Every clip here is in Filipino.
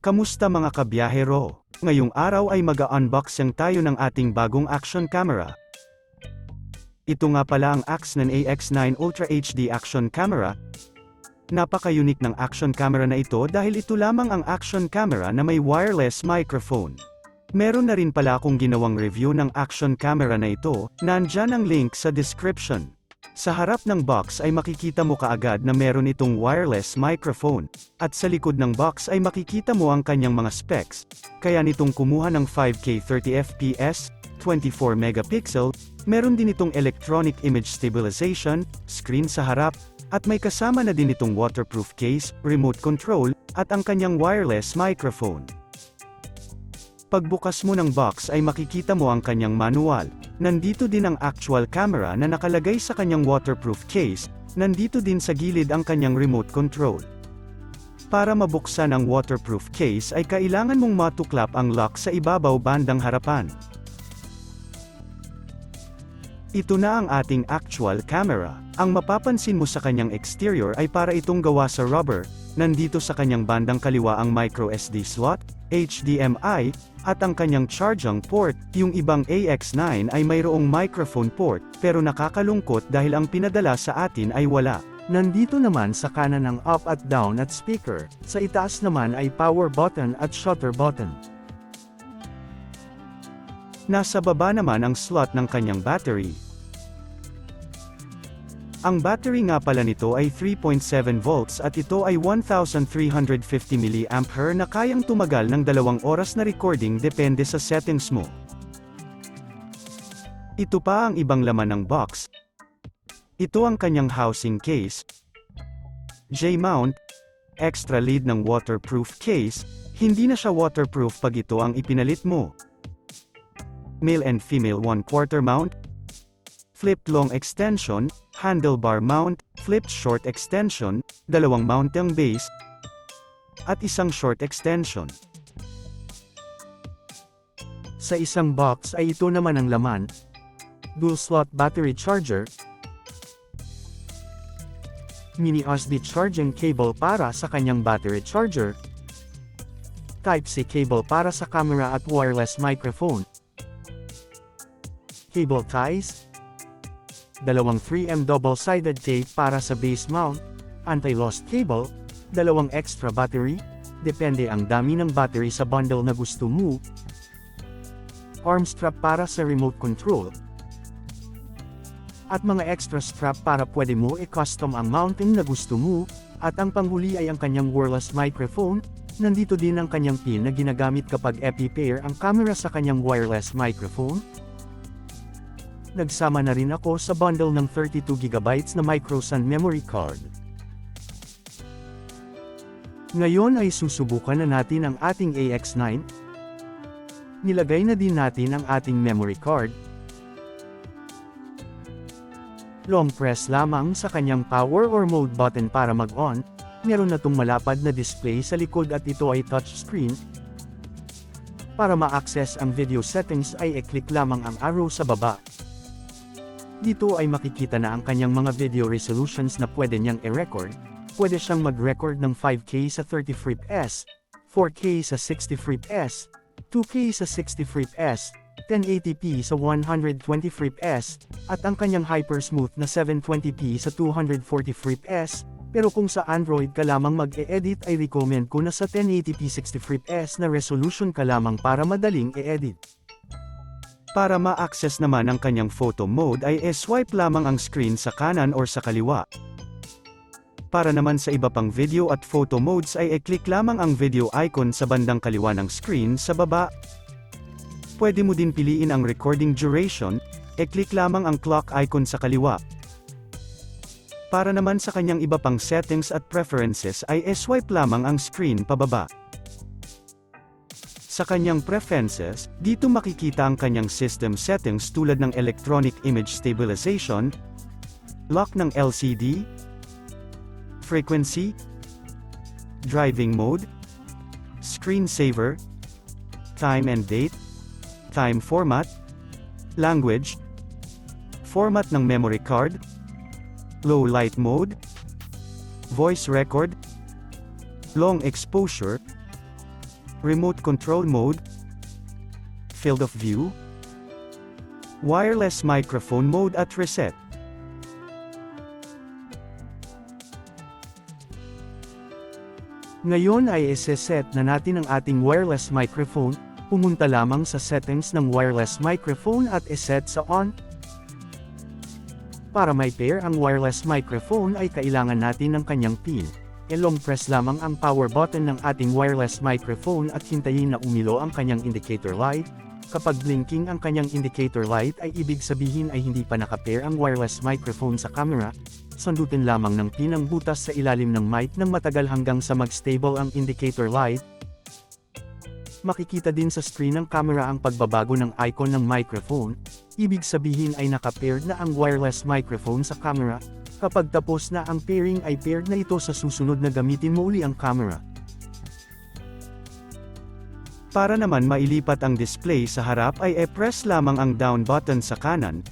Kamusta mga kabiyahero? Ngayong araw ay mag-unboxing tayo ng ating bagong action camera. Ito nga pala ang Axnon AX9 Ultra HD action camera. Napaka-unique ng action camera na ito dahil ito lamang ang action camera na may wireless microphone. Meron na rin pala akong ginawang review ng action camera na ito, nandyan ang link sa description. Sa harap ng box ay makikita mo kaagad na meron itong wireless microphone, at sa likod ng box ay makikita mo ang kanyang mga specs, kaya nitong kumuha ng 5K 30fps, 24 megapixel, meron din itong electronic image stabilization, screen sa harap, at may kasama na din itong waterproof case, remote control, at ang kanyang wireless microphone. Pagbukas mo ng box ay makikita mo ang kanyang manual. Nandito din ang actual camera na nakalagay sa kanyang waterproof case, nandito din sa gilid ang kanyang remote control. Para mabuksan ang waterproof case ay kailangan mong matuklap ang lock sa ibabaw bandang harapan. Ito na ang ating actual camera. Ang mapapansin mo sa kanyang exterior ay para itong gawa sa rubber. Nandito sa kanyang bandang kaliwa ang microSD slot, HDMI, at ang kanyang charging port. Yung ibang AX9 ay mayroong microphone port, pero nakakalungkot dahil ang pinadala sa atin ay wala. Nandito naman sa kanan ang up at down at speaker, sa itaas naman ay power button at shutter button. Nasa baba naman ang slot ng kanyang battery. Ang battery nga pala nito ay 3.7 volts at ito ay 1350 mAh na kayang tumagal ng 2 oras na recording depende sa settings mo. Ito pa ang ibang laman ng box. Ito ang kanyang housing case, J-mount, extra lid ng waterproof case, hindi na siya waterproof pag ito ang ipinalit mo. Male and female 1/4 mount, flipped long extension, handlebar mount, flipped short extension, 2 mounting base, at isang short extension. Sa isang box ay ito naman ang laman, dual slot battery charger, mini USB charging cable para sa kanyang battery charger, Type-C cable para sa camera at wireless microphone, cable ties, 3M double-sided tape para sa base mount, anti-loss cable, 2 extra battery, depende ang dami ng battery sa bundle na gusto mo, arm strap para sa remote control, at mga extra strap para pwede mo i-custom ang mounting na gusto mo, at ang panghuli ay ang kanyang wireless microphone. Nandito din ang kanyang pin na ginagamit kapag epi-pair ang camera sa kanyang wireless microphone. Nagsama na rin ako sa bundle ng 32GB na microSD memory card. Ngayon ay susubukan na natin ang ating AX9. Nilagay na din natin ang ating memory card. Long press lamang sa kanyang power or mode button para mag-on. Meron na tong malapad na display sa likod at ito ay touchscreen. Para ma-access ang video settings ay i-click lamang ang arrow sa baba. Dito ay makikita na ang kanyang mga video resolutions na pwede niyang i-record. Pwede siyang mag-record ng 5K sa 30 fps, 4K sa 60 fps, 2K sa 60 fps, 1080p sa 120 fps, at ang kanyang hyper-smooth na 720p sa 240 fps. Pero kung sa Android ka lamang mag-e-edit ay recommend ko na sa 1080p 60 fps na resolution ka lamang para madaling i-edit. Para ma-access naman ang kanyang photo mode ay swipe lamang ang screen sa kanan or sa kaliwa. Para naman sa iba pang video at photo modes ay i-click lamang ang video icon sa bandang kaliwa ng screen sa baba. Pwede mo din piliin ang recording duration, i-click lamang ang clock icon sa kaliwa. Para naman sa kanyang iba pang settings at preferences ay swipe lamang ang screen pababa. Sa kanyang preferences, dito makikita ang kanyang system settings tulad ng electronic image stabilization, lock ng LCD, frequency, driving mode, screensaver, time and date, time format, language, format ng memory card, low light mode, voice record, long exposure, Remote Control Mode, Field of View, Wireless Microphone Mode at Reset. Ngayon ay iseset na natin ang ating wireless microphone, pumunta lamang sa settings ng wireless microphone at iset sa on. Para may pair ang wireless microphone ay kailangan natin ng kanyang pin. I-long press lamang ang power button ng ating wireless microphone at hintayin na umilo ang kanyang indicator light. Kapag blinking ang kanyang indicator light ay ibig sabihin ay hindi pa nakapair ang wireless microphone sa camera. Sundutin lamang ng pin ang butas sa ilalim ng mic ng matagal hanggang sa mag-stable ang indicator light. Makikita din sa screen ng camera ang pagbabago ng icon ng microphone. Ibig sabihin ay naka-paired na ang wireless microphone sa camera. Kapag tapos na ang pairing ay paired na ito sa susunod na gamitin mo uli ang camera. Para naman mailipat ang display sa harap ay e-press lamang ang down button sa kanan.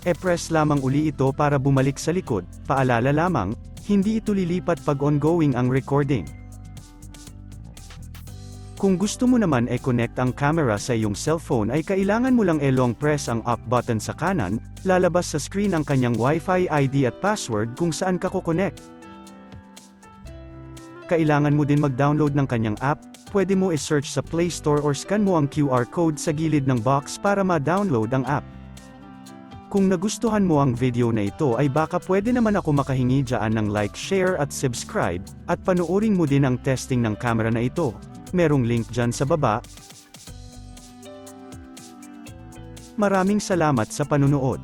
E-press lamang uli ito para bumalik sa likod. Paalala lamang, hindi ito lilipat pag ongoing ang recording. Kung gusto mo naman e-connect ang camera sa iyong cellphone ay kailangan mo lang e-long press ang up button sa kanan, lalabas sa screen ang kanyang Wi-Fi ID at password kung saan ka kukonect. Kailangan mo din mag-download ng kanyang app, pwede mo i-search sa Play Store or scan mo ang QR code sa gilid ng box para ma-download ang app. Kung nagustuhan mo ang video na ito ay baka pwede naman ako makahingi dyan ng like, share at subscribe, at panoorin mo din ang testing ng camera na ito. Merong link dyan sa baba. Maraming salamat sa panunood.